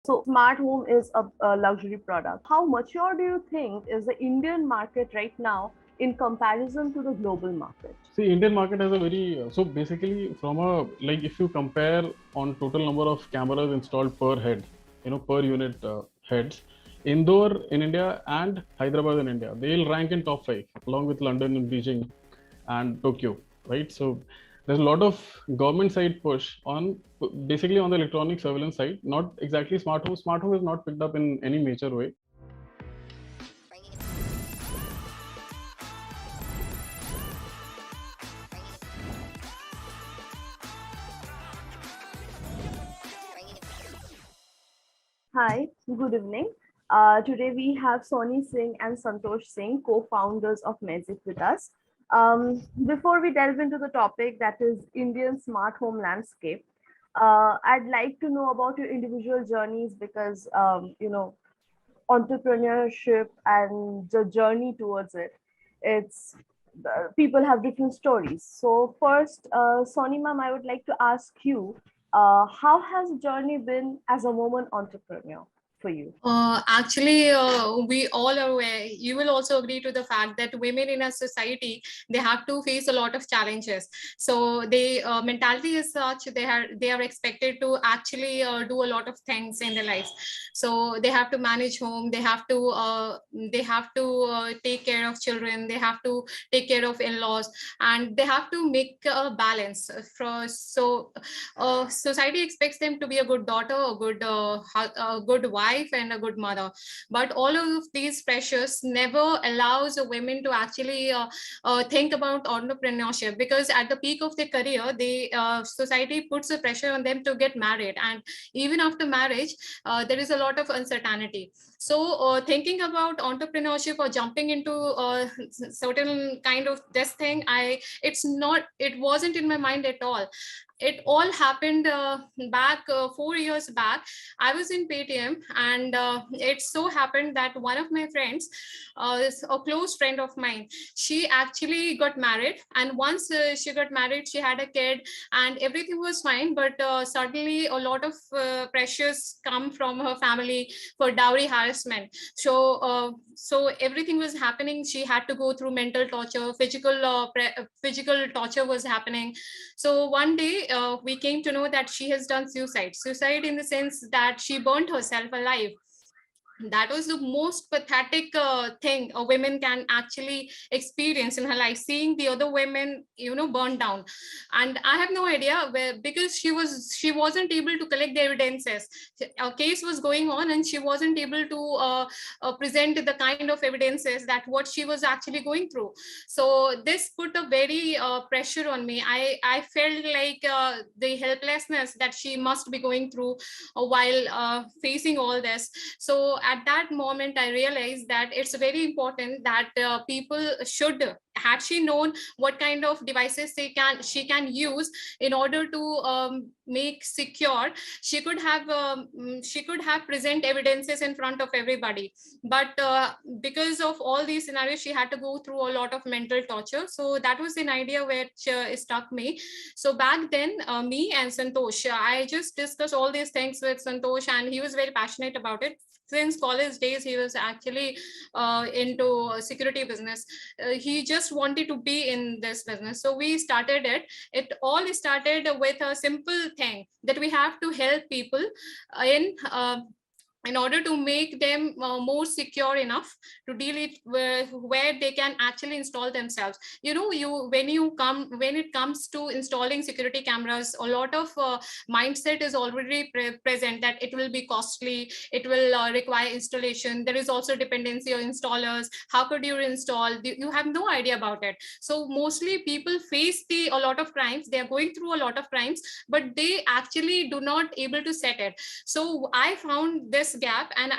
So smart home is a luxury product. How mature do you think is the Indian market right now in comparison to the global market? See, Indian market has a very so basically from a like if you compare on total number of cameras installed per head, per unit heads, Indore in India and Hyderabad in India, they'll rank in top five along with London and Beijing and Tokyo, right? So there's a lot of government side push on basically on the electronic surveillance side, not exactly smart home. Smart home is not picked up in any major way. Hi, good evening. Today we have Soni Singh and Santosh Singh, co-founders of Maizic with us. Before we delve into the topic that is Indian smart home landscape, I'd like to know about your individual journeys because entrepreneurship and the journey towards it. It's People have different stories. So first, Soni ma'am, I would like to ask you, how has journey been as a woman entrepreneur for you? We all are aware. You will also agree to the fact that women in a society, they have to face a lot of challenges. So they mentality is such they are expected to actually do a lot of things in their lives. So they have to manage home. They have to take care of children. They have to take care of in-laws, and they have to make a balance. Society expects them to be a good daughter, a good wife, and a good mother. But all of these pressures never allows a women to actually think about entrepreneurship, because at the peak of their career, society puts a pressure on them to get married, and even after marriage, there is a lot of uncertainty. So thinking about entrepreneurship or jumping into certain kind of this thing, it wasn't in my mind at all. It all happened back 4 years back. I was in Paytm, and it so happened that one of my friends, is a close friend of mine, she actually got married. And once she got married, she had a kid, and everything was fine. But suddenly a lot of pressures come from her family for dowry harassment. So everything was happening. She had to go through mental torture, physical torture was happening. So one day we came to know that she has done suicide in the sense that she burnt herself alive. That was the most pathetic thing a woman can actually experience in her life, seeing the other women burn down. And I have no idea where, because she wasn't able to collect the evidences. A case was going on, and she wasn't able to present the kind of evidences that what she was actually going through. So this put a very pressure on me. I felt like the helplessness that she must be going through while facing all this. So at that moment, I realized that it's very important that people should, had she known what kind of devices she can use in order to make secure, she could have present evidences in front of everybody. But because of all these scenarios, she had to go through a lot of mental torture. So that was an idea which struck me. So back then, me and Santosh, I just discussed all these things with Santosh, and he was very passionate about it. Since college days, he was actually into security business. He just wanted to be in this business, so we started it. It all started with a simple thing, that we have to help people in order to make them more secure enough to deal it where they can actually install themselves. When it comes to installing security cameras, a lot of mindset is already present, that it will be costly, it will require installation. There is also dependency on installers. How could you install? You have no idea about it. So mostly people face a lot of crimes, they are going through a lot of crimes, but they actually do not able to set it. So I found this gap, and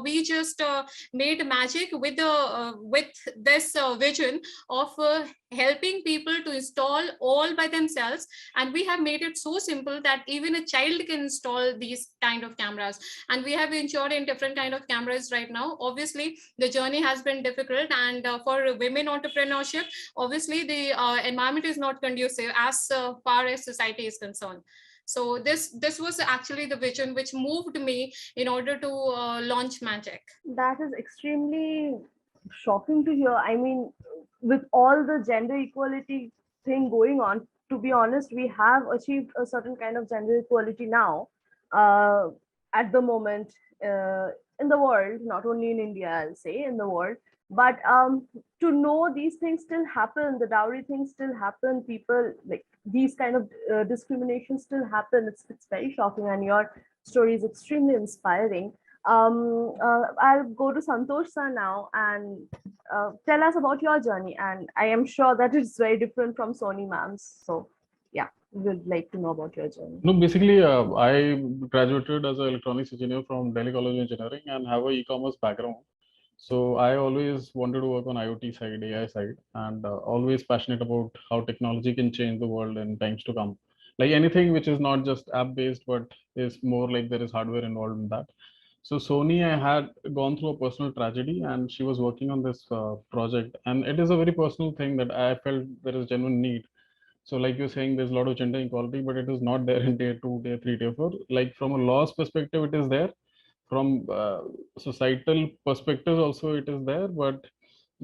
we just made magic with this vision of helping people to install all by themselves. And we have made it so simple that even a child can install these kind of cameras. And we have ensured in different kind of cameras right now. Obviously the journey has been difficult, and for women entrepreneurship, obviously the environment is not conducive as far as society is concerned. So this was actually the vision which moved me in order to launch Magic. That is extremely shocking to hear. I mean, with all the gender equality thing going on, to be honest, we have achieved a certain kind of gender equality now, uh, at the moment, uh, in the world, not only in India, I'll say, in the world. But to know these things still happen, the dowry things still happen, people like these kind of discrimination still happen. It's very shocking, and your story is extremely inspiring. I'll go to Santosh sir now and tell us about your journey. And I am sure that it's very different from Soni ma'am's. So, yeah, we'd like to know about your journey. No, basically, I graduated as an electronics engineer from Delhi College of Engineering and have a e-commerce background. So I always wanted to work on IoT side, AI side, and always passionate about how technology can change the world in times to come. Like anything which is not just app based, but is more like there is hardware involved in that. So Sony, I had gone through a personal tragedy, and she was working on this project, and it is a very personal thing that I felt there is genuine need. So like you're saying, there's a lot of gender equality, but it is not there in tier two, tier three, tier four. Like from a laws perspective, it is there. From societal perspectives also, it is there. But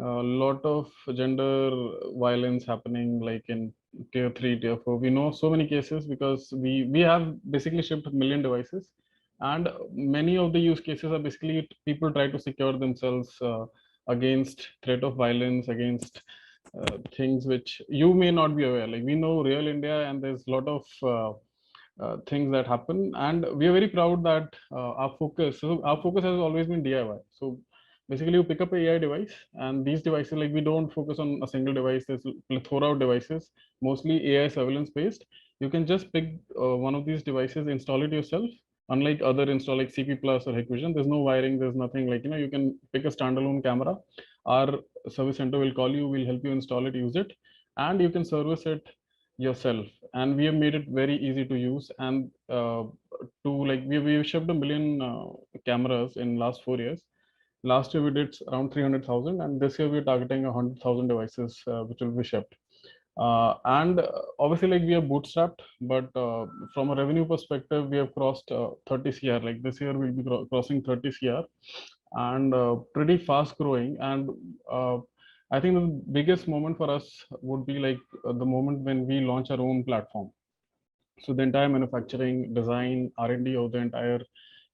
a lot of gender violence happening, like in tier three, tier four. We know so many cases because we have basically shipped 1 million devices, and many of the use cases are basically people try to secure themselves against threat of violence, against things which you may not be aware. Like we know real India, and there's a lot of things that happen, and we are very proud that our focus has always been DIY. So basically, you pick up a AI device, and these devices, like we don't focus on a single device. There's a plethora of devices, mostly AI surveillance based. You can just pick one of these devices, install it yourself. Unlike other install like CP Plus or Hikvision, there's no wiring, there's nothing. Like you can pick a standalone camera. Our service center will call you, will help you install it, use it, and you can service it yourself. And we have made it very easy to use. And to like we've shipped 1 million cameras in last 4 years. Last year we did around 300,000, and this year we're targeting 100,000 devices which will be shipped. And obviously, like we are bootstrapped, but from a revenue perspective, we have crossed 30 CR. Like this year, we'll be crossing 30 CR, and pretty fast growing. And I think the biggest moment for us would be like the moment when we launch our own platform. So the entire manufacturing, design, R&D of the entire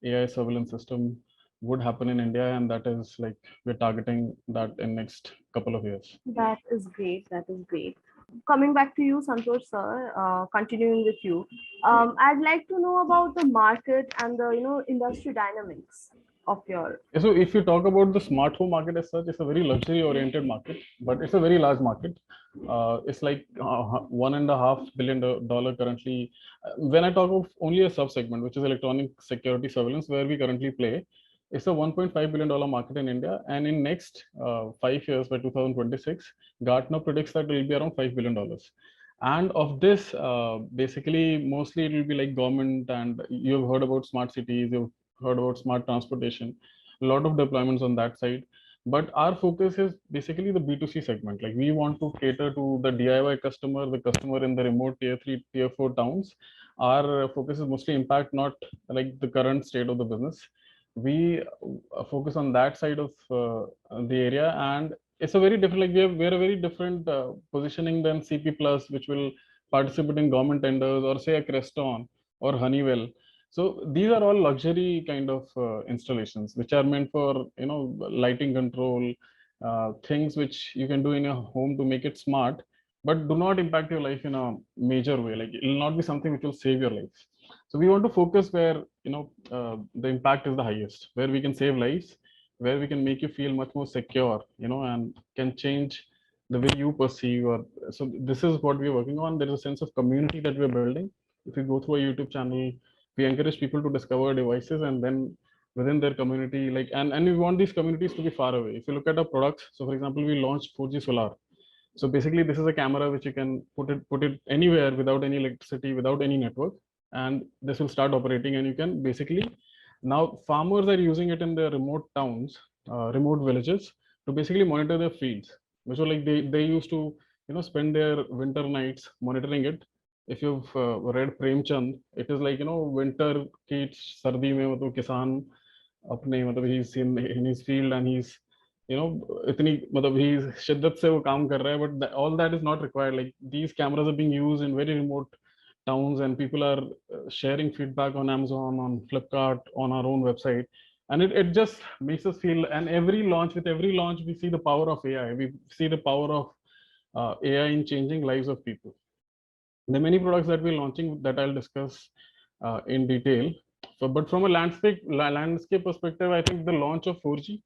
AI surveillance system would happen in India, and that is like we're targeting that in next couple of years. That is great. That is great. Coming back to you, Santosh sir, continuing with you, I'd like to know about the market and the industry dynamics of your. So if you talk about the smart home market as such, it's a very luxury oriented market, but it's a very large market. It's like $1.5 billion currently. When I talk of only a sub segment, which is electronic security surveillance, where we currently play, it's a $1.5 billion market in India, and in next 5 years, by 2026, Gartner predicts that it will be around $5 billion. And of this, basically, mostly it will be like government, and you've heard about smart cities, you've heard about smart transportation, a lot of deployments on that side. But our focus is basically the B2C segment. Like we want to cater to the DIY customer, the customer in the remote tier 3, tier 4 towns. Our focus is mostly impact, not like the current state of the business. We focus on that side of the area, and it's a very different, like we're a very different positioning than CP Plus, which will participate in government tenders, or say a Creston or Honeywell. So these are all luxury kind of installations, which are meant for lighting control, things which you can do in your home to make it smart, but do not impact your life in a major way. Like it will not be something which will save your life. So we want to focus where the impact is the highest, where we can save lives, where we can make you feel much more secure, and can change the way you perceive. Or so this is what we're working on. There is a sense of community that we're building. If you go through a YouTube channel, we encourage people to discover devices, and then within their community, like and we want these communities to be far away. If you look at our products, so for example, we launched 4G solar. So basically this is a camera which you can put it anywhere without any electricity, without any network, and this will start operating. And you can basically, now farmers are using it in their remote towns, remote villages, to basically monitor their fields, which are like they used to spend their winter nights monitoring it. if you've read Premchand, it is like, winter ki sardi mein matlab kisan अपने मतलब he's in his field and he's इतनी मतलब he's शिद्दत से वो काम कर रहा है, but all that is not required. Like these cameras are being used in very remote towns and people are sharing feedback on Amazon, on Flipkart, on our own website, and it just makes us feel. And with every launch we see the power of AI, we see the power of AI in changing lives of people. There are many products that we're launching that I'll discuss in detail. So, but from a landscape perspective, I think the launch of 4G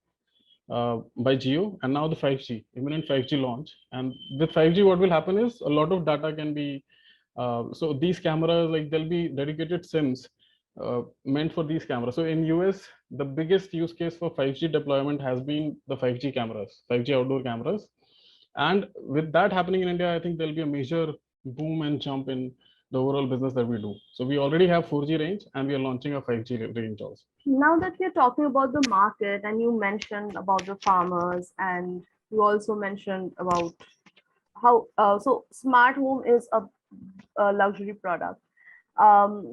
by Geo and now the 5G, imminent 5G launch. And with 5G, what will happen is a lot of data can be, so these cameras, like there'll be dedicated SIMs meant for these cameras. So in US, the biggest use case for 5G deployment has been the 5G cameras, 5G outdoor cameras. And with that happening in India, I think there'll be a major boom and jump in the overall business that we do. So we already have 4G range and we are launching a 5G range also. Now that we're talking about the market, and you mentioned about the farmers, and you also mentioned about how so smart home is a luxury product.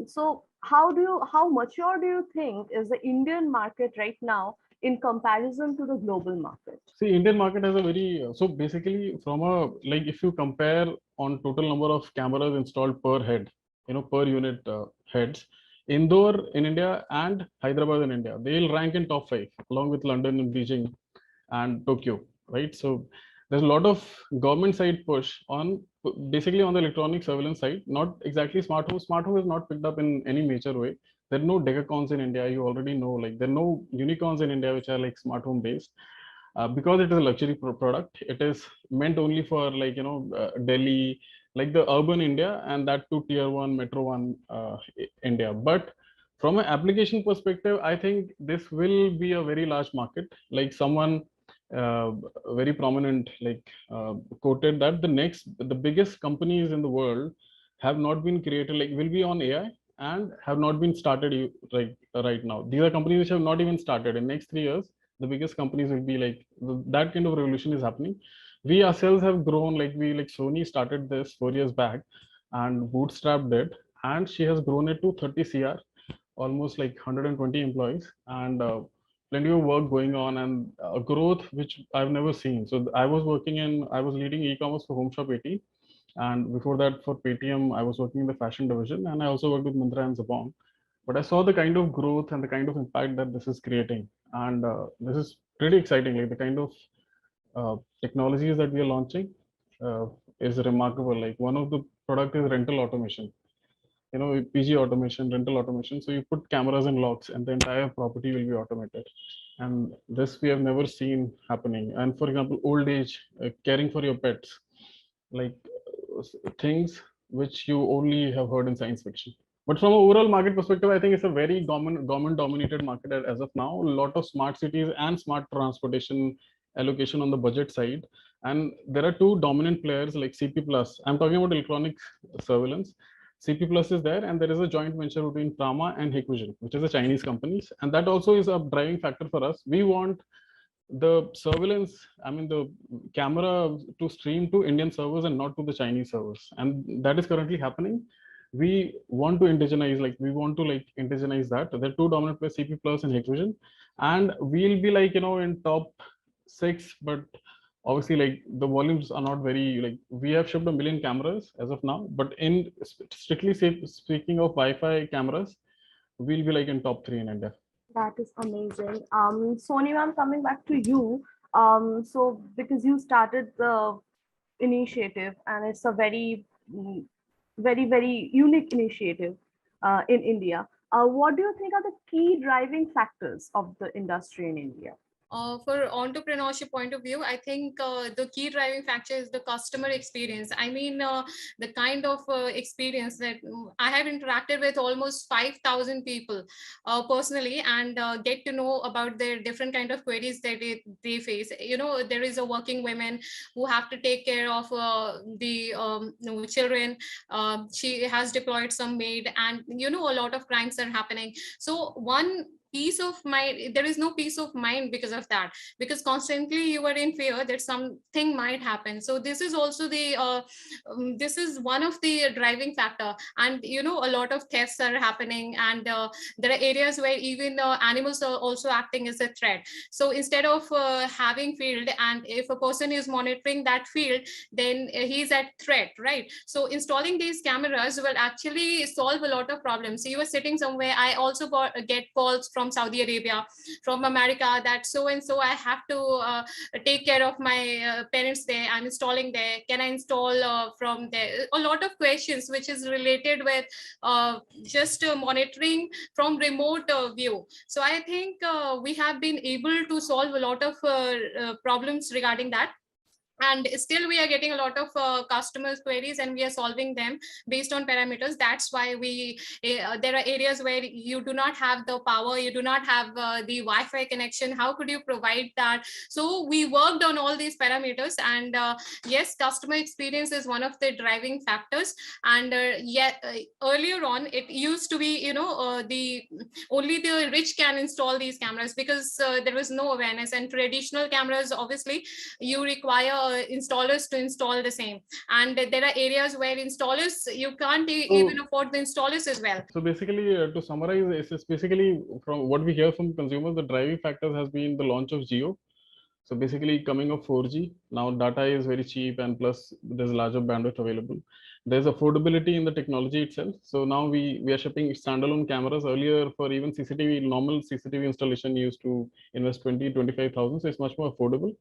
So how mature do you think is the Indian market right now in comparison to the global market? See, Indian market has a very so basically from a like if you compare on total number of cameras installed per head, per unit heads, Indore in India and Hyderabad in India, they'll rank in top five along with London and Beijing and Tokyo, right? So there's a lot of government side push on basically on the electronic surveillance side, not exactly smart home. Smart home is not picked up in any major way. There are no decacons in India. You already know, like there are no unicorns in India which are like smart home based. Because it is a luxury product, it is meant only for like Delhi, like the urban India, and that to tier one, metro one India. But from an application perspective, I think this will be a very large market. Like someone uh, very prominent like quoted that the biggest companies in the world have not been created, like will be on AI and have not been started right now. These are companies which have not even started. In next 3 years the biggest companies will be like that kind of revolution is happening. We ourselves have grown, like Sony started this 4 years back and bootstrapped it, and she has grown it to 30 cr, almost like 120 employees, and plenty of work going on, and growth which I've never seen. So I was leading e-commerce for Home Shop 80, and before that for Paytm I was working in the fashion division, and I also worked with Myntra and Zabong. But I saw the kind of growth and the kind of impact that this is creating, and this is pretty exciting. Like the kind of technologies that we are launching uh, is remarkable. Like one of the product is rental automation, PG automation, rental automation. So you put cameras and locks and the entire property will be automated, and this we have never seen happening. And for example, old age, caring for your pets, like things which you only have heard in science fiction. But from an overall market perspective, I think it's a very government dominated market as of now. A lot of smart cities and smart transportation allocation on the budget side, and there are two dominant players like CP Plus. I'm talking about electronic surveillance. CP Plus is there, and there is a joint venture between Prama and Hikvision, which is a Chinese company, and that also is a driving factor for us. We want the surveillance, I mean the camera to stream to Indian servers and not to the Chinese servers, and that is currently happening. We want to indigenize, like we want to like indigenize that. There are two dominant players, CP Plus and Hikvision, and we'll be like in top six, but obviously like the volumes are not very like we have shipped 1 million cameras as of now, but in strictly speaking of Wi-Fi cameras, we'll be like in top three in India. That is amazing. Soni ma'am, coming back to you. So because you started the initiative, and it's a very unique initiative in India. What do you think are the key driving factors of the industry in India? For entrepreneurship point of view, I think the key driving factor is the customer experience. I mean, the kind of experience that I have interacted with almost 5,000 people personally, and get to know about their different kind of queries that they face. There is a working women who have to take care of the children. She has deployed some maid, and a lot of crimes are happening. So one peace of mind, there is no peace of mind because of that, because constantly you are in fear that something might happen. So this is also the this is one of the driving factor. And a lot of thefts are happening, and there are areas where even animals are also acting as a threat. So instead of having field, and if a person is monitoring that field, then he's at threat, right? So installing these cameras will actually solve a lot of problems. So you are sitting somewhere, I also get calls from Saudi Arabia, from America, that so and so I have to take care of my parents there, I'm installing there, can I install from there? A lot of questions which is related with just monitoring from remote view. So I think we have been able to solve a lot of problems regarding that, and still we are getting a lot of customers queries, and we are solving them based on parameters. That's why we there are areas where you do not have the power, you do not have the Wi-Fi connection, how could you provide that? So we worked on all these parameters, and yes, customer experience is one of the driving factors. And yet earlier on it used to be the only the rich can install these cameras, because there was no awareness. And traditional cameras, obviously you require installers to install the same, and there are areas where installers, you can't even afford the installers as well. So basically, to summarize, it's basically from what we hear from consumers, the driving factors has been the launch of Geo. So basically coming of 4G, now data is very cheap, and plus there's larger bandwidth available. There's affordability in the technology itself. So now we are shipping standalone cameras. Earlier, for even CCTV, normal CCTV installation, you used to invest 20-25,000. So it's much more affordable.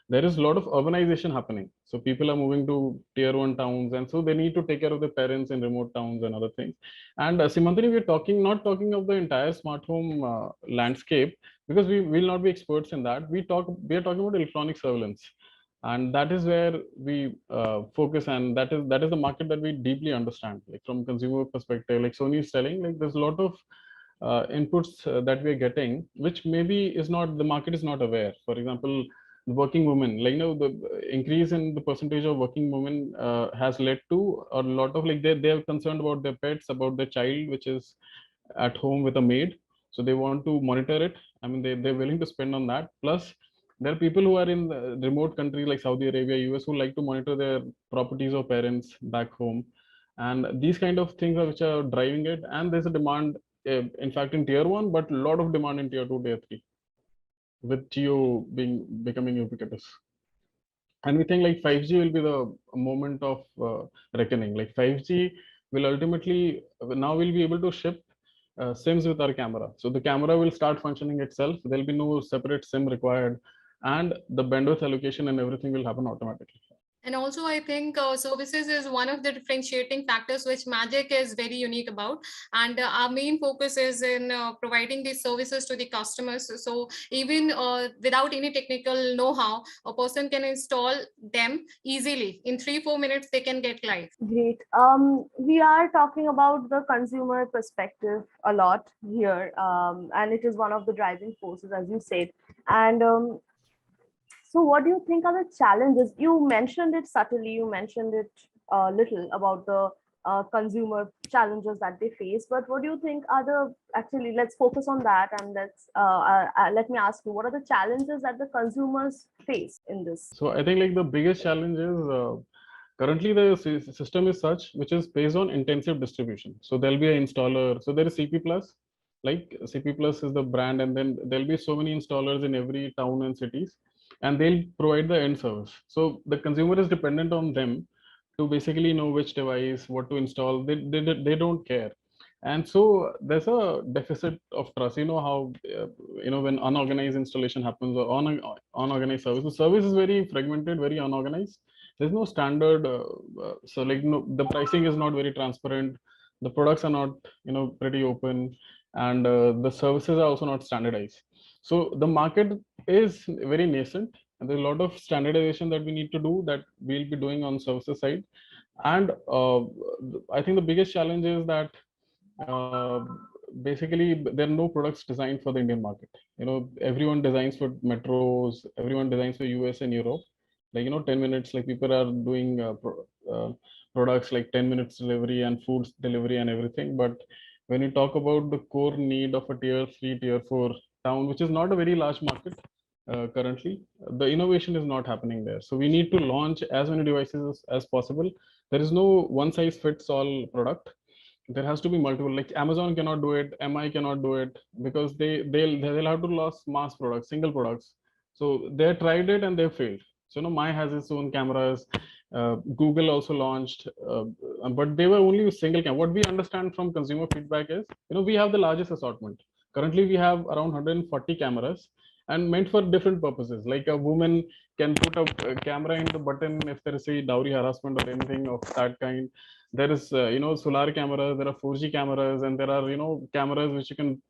There is a lot of urbanization happening. So people are moving to tier 1 towns, and so they need to take care of their parents in remote towns and other things. And Simantini, we're not talking of the entire smart home landscape, because we will not be experts in that. We are talking about electronic surveillance, and that is where we focus, and that is the market that we deeply understand, like from consumer perspective. Like Sony is telling, like there's a lot of inputs that we are getting, which maybe is not, the market is not aware. For example, the working women, like the increase in the percentage of working women has led to a lot of, like they are concerned about their pets, about their child which is at home with a maid, so they want to monitor it. I mean, they're willing to spend on that. Plus there are people who are in the remote countries like Saudi Arabia, US, who like to monitor their properties or parents back home. And these kind of things are which are driving it. And there's a demand, in fact, in tier 1, but a lot of demand in tier 2, tier 3, with Geo becoming ubiquitous. And we think like 5G will be the moment of reckoning. Like 5G will ultimately, now we'll be able to ship SIMs with our camera. So the camera will start functioning itself. There'll be no separate SIM required, and the bandwidth allocation and everything will happen automatically. And also, I think services is one of the differentiating factors which Magic is very unique about. And our main focus is in providing these services to the customers. So even without any technical know-how, a person can install them easily. In 3-4 minutes, they can get live. Great. We are talking about the consumer perspective a lot here, and it is one of the driving forces, as you said. And so what do you think are the challenges? You mentioned it subtly, you mentioned it a little about the consumer challenges that they face, but what do you think are the, actually, let's focus on that, and let me ask you, what are the challenges that the consumers face in this? So I think like the biggest challenge is currently the system is such which is based on intensive distribution. So there'll be an installer. So there is CP Plus, like CP Plus is the brand, and then there'll be so many installers in every town and cities, and they'll provide the end service. So the consumer is dependent on them to basically know which device, what to install. They don't care. And so there's a deficit of trust. You know how when unorganized installation happens, or unorganized service, the service is very fragmented, very unorganized. There's no standard, so like the pricing is not very transparent, the products are not pretty open, and the services are also not standardized. So the market is very nascent, and there's a lot of standardization that we need to do, that we'll be doing on services side. And I think the biggest challenge is that uh, basically there are no products designed for the Indian market. Everyone designs for metros, everyone designs for US and Europe. Like 10 minutes, like people are doing products like 10 minutes delivery and foods delivery and everything. But when you talk about the core need of a tier 3, tier 4 town, which is not a very large market currently, the innovation is not happening there. So we need to launch as many devices as possible. There is no one size fits all product. There has to be multiple. Like Amazon cannot do it, Mi cannot do it, because they'll have to launch mass products, single products. So they tried it and they failed. So Mi has its own cameras. Google also launched, but they were only single cam. What we understand from consumer feedback is, we have the largest assortment. Currently, we have around 140 cameras, and meant for different purposes. Like a woman can put a camera in the button if there is a dowry harassment or anything of that kind. There is solar cameras, there are 4G cameras, and there are cameras which you can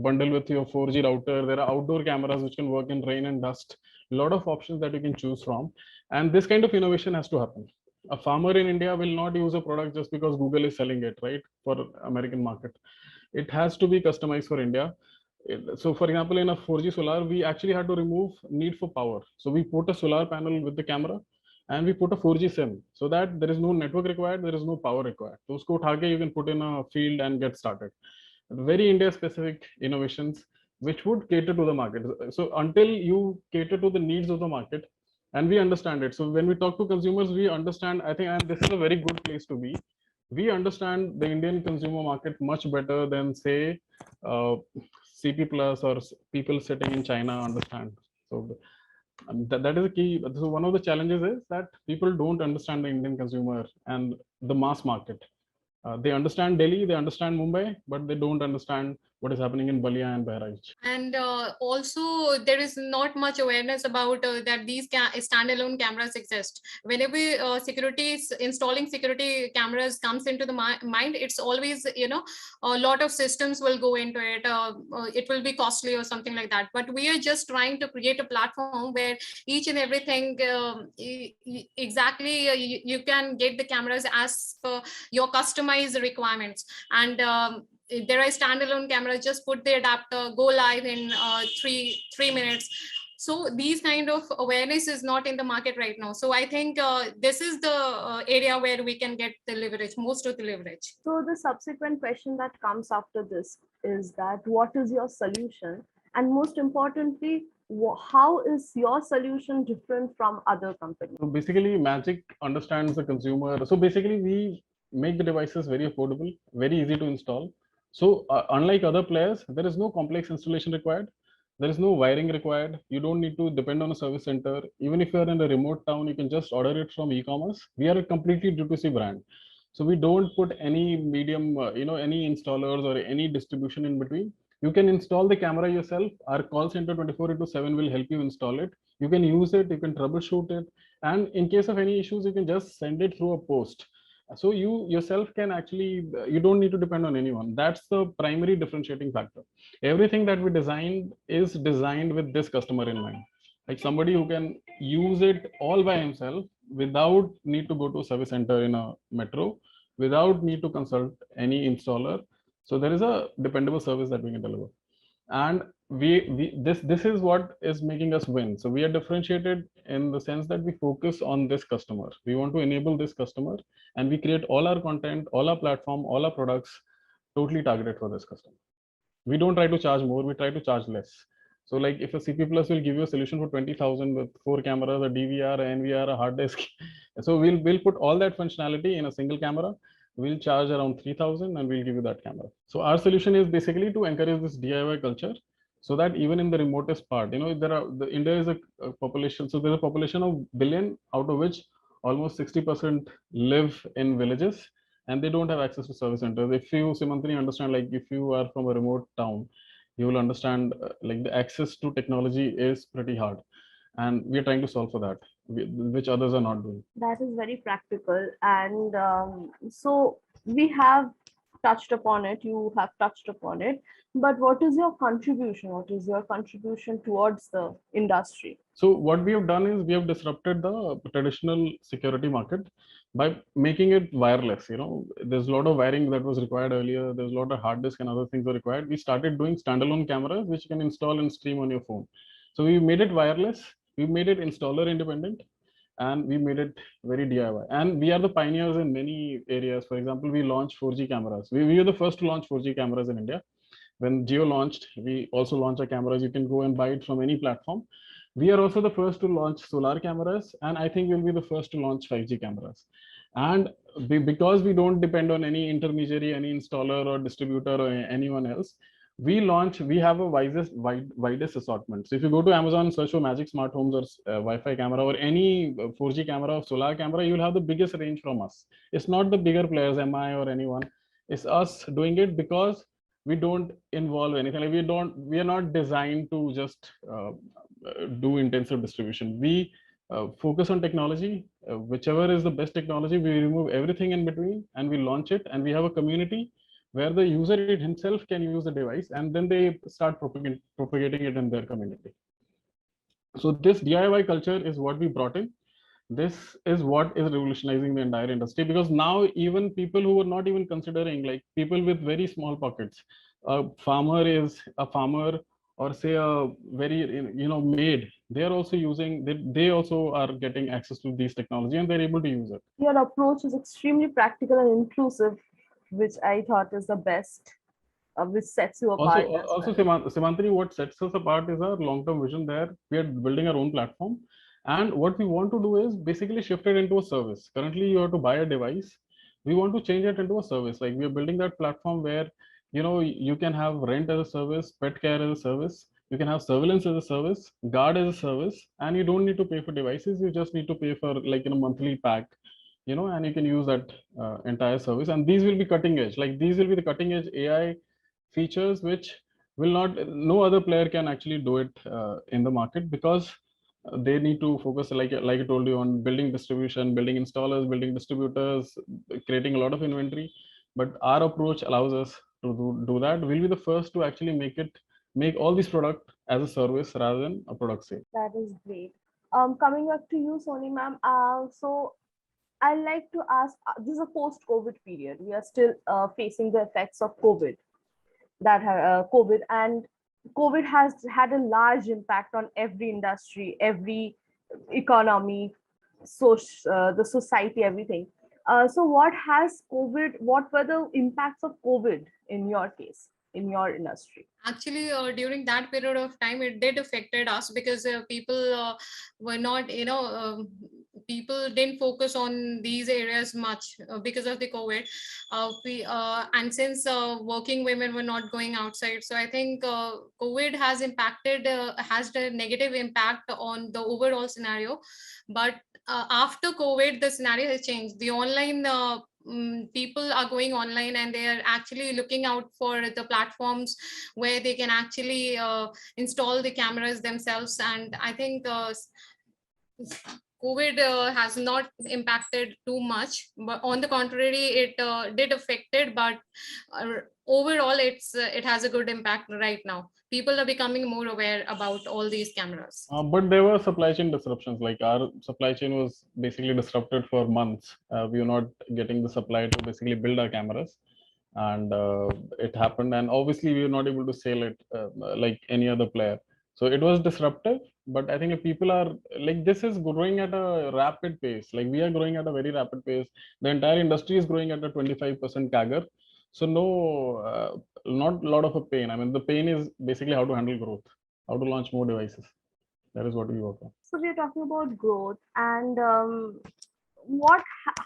bundle with your 4G router. There are outdoor cameras which can work in rain and dust. A lot of options that you can choose from, and this kind of innovation has to happen. A farmer in India will not use a product just because Google is selling it, right, for American market. It has to be customized for India. So for example, in a 4G solar, we actually had to remove need for power. So we put a solar panel with the camera, and we put a 4G SIM, so that there is no network required, there is no power required. So usko utha ke you can put in a field and get started. Very India specific innovations which would cater to the market. So until you cater to the needs of the market and we understand it, so when we talk to consumers, we understand, I think, and this is a very good place to be. We understand the Indian consumer market much better than, say, CP plus or people sitting in China understand. So that is a key. So one of the challenges is that people don't understand the Indian consumer and the mass market. They understand Delhi, they understand Mumbai, but they don't understand what is happening in Balia and Bahraj. And also, there is not much awareness about that these standalone cameras exist. Whenever installing security cameras comes into the mind, it's always, a lot of systems will go into it. It will be costly or something like that. But we are just trying to create a platform where each and everything exactly you can get the cameras as per your customized requirements. And there are standalone cameras, just put the adapter, go live in 3 minutes. So these kind of awareness is not in the market right now. So I think this is the area where we can get the leverage, most of the leverage. So the subsequent question that comes after this is that what is your solution? And most importantly, how is your solution different from other companies? So basically, Magic understands the consumer. So basically, we make the devices very affordable, very easy to install. So unlike other players, there is no complex installation required. There is no wiring required. You don't need to depend on a service center. Even if you are in a remote town, you can just order it from e-commerce. We are a completely D2C brand. So we don't put any medium, any installers or any distribution in between. You can install the camera yourself. Our call center 24/7 will help you install it. You can use it, you can troubleshoot it. And in case of any issues, you can just send it through a post. So you yourself can actually, you don't need to depend on anyone. That's the primary differentiating factor. Everything that we designed is designed with this customer in mind. Like somebody who can use it all by himself without need to go to a service center in a metro, without need to consult any installer. So there is a dependable service that we can deliver. And this is what is making us win. So we are differentiated in the sense that we focus on this customer. We want to enable this customer, and we create all our content, all our platform, all our products totally targeted for this customer. We don't try to charge more, we try to charge less. So like if a CP plus will give you a solution for 20,000 with 4 cameras, a DVR, a NVR, a hard disk. So we'll put all that functionality in a single camera. We'll charge around 3,000 and we'll give you that camera. So our solution is basically to encourage this DIY culture, so that even in the remotest part, India is a population. So there's a population of billion, out of which almost 60% live in villages, and they don't have access to service centers. If you, Simantini, understand, like if you are from a remote town, you will understand like the access to technology is pretty hard, and we are trying to solve for that, which others are not doing. That is very practical. And so we have touched upon it, you have touched upon it, but what is your contribution? What is your contribution towards the industry? So what we have done is we have disrupted the traditional security market by making it wireless. There's a lot of wiring that was required earlier. There's a lot of hard disk and other things were required. We started doing standalone cameras, which you can install and stream on your phone. So we made it wireless. We made it installer independent. and we made it very DIY. And we are the pioneers in many areas. For example, we launched 4G cameras. We were the first to launch 4G cameras in India. When Jio launched, we also launched our cameras. You can go and buy it from any platform. We are also the first to launch solar cameras, and I think we'll be the first to launch 5G cameras. And because we don't depend on any intermediary, any installer or distributor or anyone else, we have a widest assortment. So if you go to Amazon, search for Maizic Smarthomes or Wi-Fi camera or any 4G camera or solar camera, you'll have the biggest range from us. It's not the bigger players, MI or anyone. It's us doing it because we don't involve anything. Like we are not designed to just do intensive distribution. We focus on technology, whichever is the best technology, we remove everything in between and we launch it, and we have a community where the user himself can use the device, and then they start propagating it in their community. So this DIY culture is what we brought in. This is what is revolutionizing the entire industry, because now even people who were not even considering, like people with very small pockets, a farmer is a farmer, or say a very maid, they are also using, they also are getting access to these technology and they're able to use it. Your approach is extremely practical and inclusive, which I thought is the best, which sets you apart. Also, Simantini, what sets us apart is our long-term vision. There we are building our own platform, and what we want to do is basically shift it into a service. Currently you have to buy a device. We want to change it into a service. Like we are building that platform where you can have rent as a service, pet care as a service, you can have surveillance as a service, guard as a service, and you don't need to pay for devices. You just need to pay for like monthly pack, and you can use that entire service. And these will be cutting edge. Like these will be the cutting edge AI features which will not, no other player can actually do it in the market, because they need to focus, like I told you, on building distribution, building installers, building distributors, creating a lot of inventory. But our approach allows us to do that. We'll be the first to actually make all these product as a service rather than a product sale. That is great. Coming back to you, Soni ma'am. So I like to ask, this is a post-COVID period. We are still facing the effects of COVID. COVID, and COVID has had a large impact on every industry, every economy, the society, everything. So what were the impacts of COVID in your case, in your industry? Actually, during that period of time, it did affected us, because people were not, people didn't focus on these areas much because of the COVID. And since working women were not going outside, so I think COVID has has the negative impact on the overall scenario. But after COVID, the scenario has changed. The online people are going online, and they are actually looking out for the platforms where they can actually install the cameras themselves. And I think COVID has not impacted too much, but on the contrary, it did affected. But overall, it has a good impact right now. People are becoming more aware about all these cameras. But there were supply chain disruptions. Like our supply chain was basically disrupted for months. We were not getting the supply to basically build our cameras, and it happened. And obviously, we were not able to sell it like any other player. So it was disruptive. But I think if people are like, this is growing at a rapid pace. Like we are growing at a very rapid pace. The entire industry is growing at a 25% CAGR. So no, not a lot of a pain. I mean, the pain is basically how to handle growth, how to launch more devices. That is what we work on. So we are talking about growth, and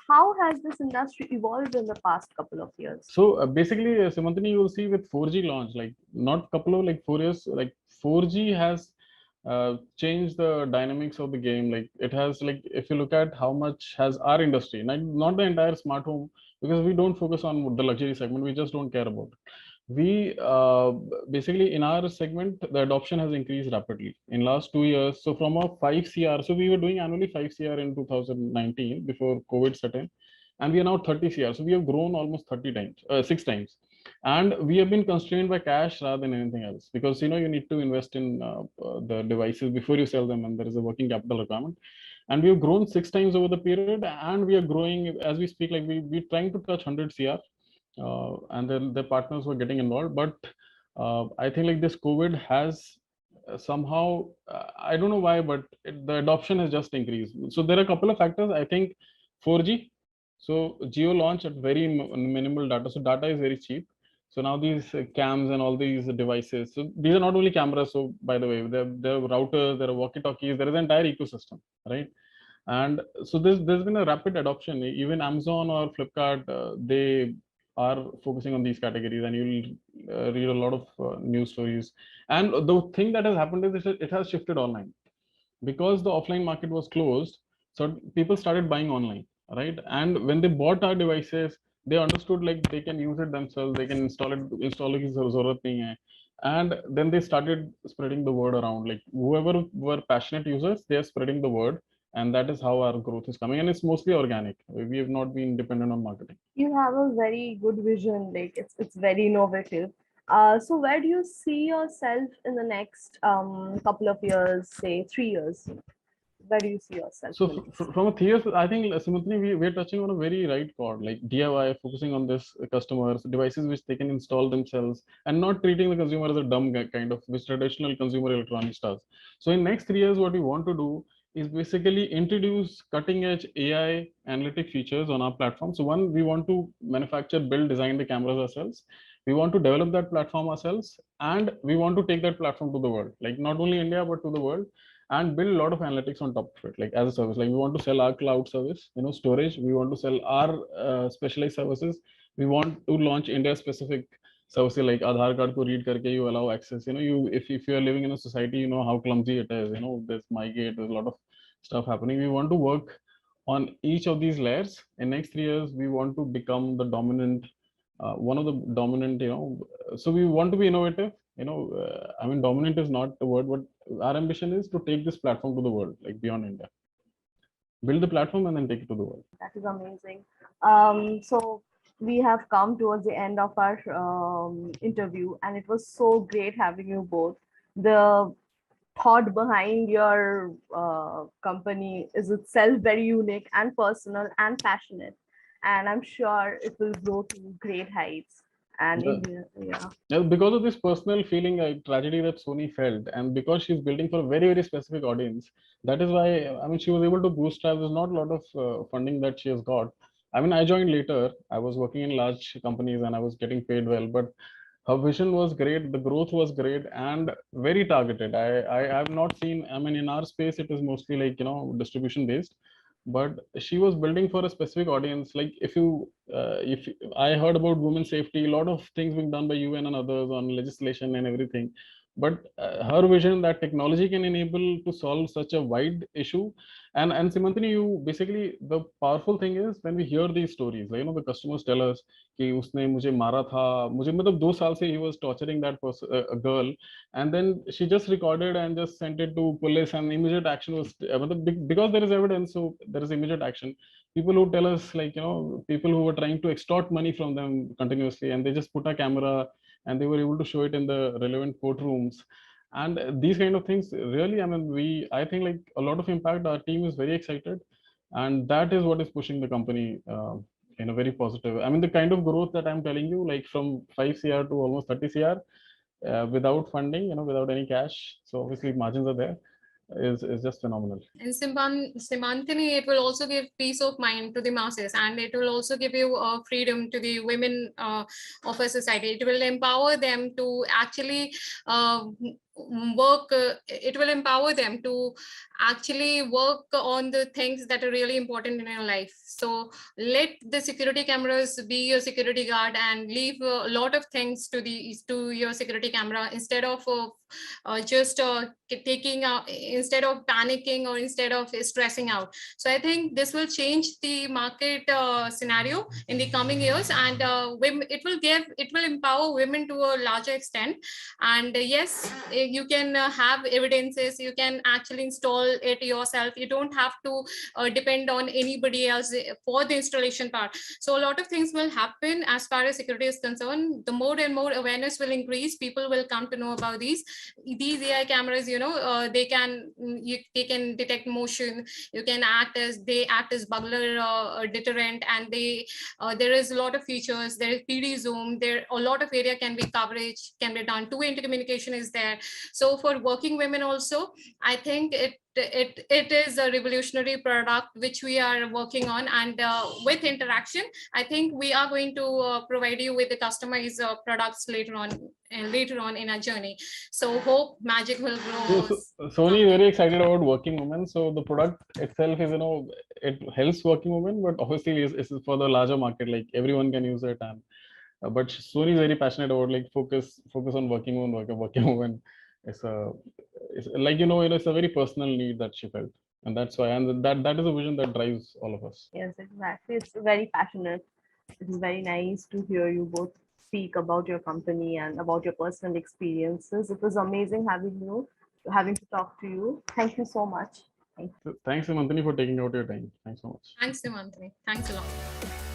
how has this industry evolved in the past couple of years? So basically, Simantini, you will see with 4G launch, like not couple of like 4 years, like 4G has changed the dynamics of the game. Like it has, like if you look at how much has our industry, not the entire smart home, because we don't focus on the luxury segment, we just don't care about it. We basically in our segment, the adoption has increased rapidly in last 2 years. So from a 5 CR, so we were doing annually 5 CR in 2019 before COVID set in, and we are now 30 CR. So we have grown almost 30 times, 6 times. And we have been constrained by cash rather than anything else, because you need to invest in the devices before you sell them, and there is a working capital requirement. And we have grown 6 times over the period, and we are growing as we speak. Like we're trying to touch 100 CR, and then the partners were getting involved. But I think like this COVID has somehow, I don't know why, but the adoption has just increased. So there are a couple of factors. I think 4G. So Geo launched at very minimal data. So data is very cheap. So now these cams and all these devices. So these are not only cameras. So by the way, there are routers, there are walkie-talkies, there is an entire ecosystem, right? And so there's been a rapid adoption. Even Amazon or Flipkart, they are focusing on these categories, and you'll read a lot of news stories. And the thing that has happened is it has shifted online because the offline market was closed. So people started buying online, right? And when they bought our devices, they understood like they can use it themselves, they can install it, zarurat nahi hai. And then they started spreading the word around. Like whoever were passionate users, they are spreading the word, and that is how our growth is coming. And it's mostly organic. We have not been dependent on marketing. You have a very good vision, like it's very innovative. So where do you see yourself in the next couple of years, say 3 years? Where do you see yourself So in the next? from a theory, I think Simantini, we're touching on a very right chord, like DIY, focusing on this customers, devices which they can install themselves, and not treating the consumer as a dumb guy, kind of which traditional consumer electronics does. So in next 3 years, what we want to do is basically introduce cutting edge AI analytic features on our platform. So one, we want to manufacture, build, design the cameras ourselves. We want to develop that platform ourselves, and we want to take that platform to the world, like not only India but to the world, and build a lot of analytics on top of it, like as a service. Like we want to sell our cloud service, storage. We want to sell our specialized services. We want to launch India specific services like Aadhaar card ko read karke you allow access. If you are living in a society, you know how clumsy it is. There's MyGate, there's a lot of stuff happening. We want to work on each of these layers. In next 3 years, we want to become the dominant, one of the dominant. So we want to be innovative. I mean, dominant is not the word, but our ambition is to take this platform to the world, like beyond India. Build the platform and then take it to the world. That is amazing. So we have come towards the end of our interview, and it was so great having you both. The thought behind your company is itself very unique and personal and passionate, and I'm sure it will grow to great heights. And Yeah, because of this personal feeling, tragedy that Soni felt, and because she's building for a very, very specific audience, that is why, I mean, she was able to bootstrap. There's not a lot of funding that she has got. I mean, I joined later. I was working in large companies and I was getting paid well, but her vision was great, the growth was great, and very targeted. I have not seen, I mean, in our space, it is mostly like, distribution based, but she was building for a specific audience. Like if I heard about women's safety, a lot of things being done by UN and others on legislation and everything, but her vision that technology can enable to solve such a wide issue. And Simantini, you basically, the powerful thing is when we hear these stories, like, the customers tell us कि उसने मुझे मारा था, मुझे मतलब 2 साल से he was torturing that person, a girl, and then she just recorded and just sent it to police, and immediate action was because there is evidence, so there is immediate action. People who tell us, like, people who were trying to extort money from them continuously, and they just put a camera and they were able to show it in the relevant courtrooms. And these kind of things, really, I mean, I think like a lot of impact. Our team is very excited, and that is what is pushing the company in a very positive. I mean, the kind of growth that I'm telling you, like from 5 CR to almost 30 CR, without funding, without any cash. So obviously margins are there. Is just phenomenal. And Simantini, it will also give peace of mind to the masses, and it will also give you freedom to the women of a society. It will empower them to actually work. It will empower them to actually work on the things that are really important in your life. So let the security cameras be your security guard, and leave a lot of things to your security camera, instead of just taking out, instead of panicking, or instead of stressing out. So I think this will change the market scenario in the coming years, and it will empower women to a larger extent. And yes, you can have evidences, you can actually install it yourself. You don't have to depend on anybody else for the installation part. So a lot of things will happen as far as security is concerned. The more and more awareness will increase, people will come to know about these AI cameras. They can detect motion. They act as burglar deterrent, and there is a lot of features. There is PD zoom. There a lot of area can be done. Two-way intercommunication is there. So for working women also, I think it is a revolutionary product which we are working on, and with interaction, I think we are going to provide you with the customized products later on in our journey. So hope Magic will grow. Sony is very excited about working women. So the product itself is, it helps working women, but obviously is for the larger market. Like everyone can use it, and but Sony is very passionate about like focus on working women, working women. It's like it's a very personal need that she felt, and that's why, and that is a vision that drives all of us. Yes, exactly. It's very passionate. It is very nice to hear you both speak about your company and about your personal experiences. It was amazing having to talk to you. Thank you so much. Thank you. So, thanks, Mantini, for taking out your time. Thanks so much. Thanks, Simantani. Thanks a lot.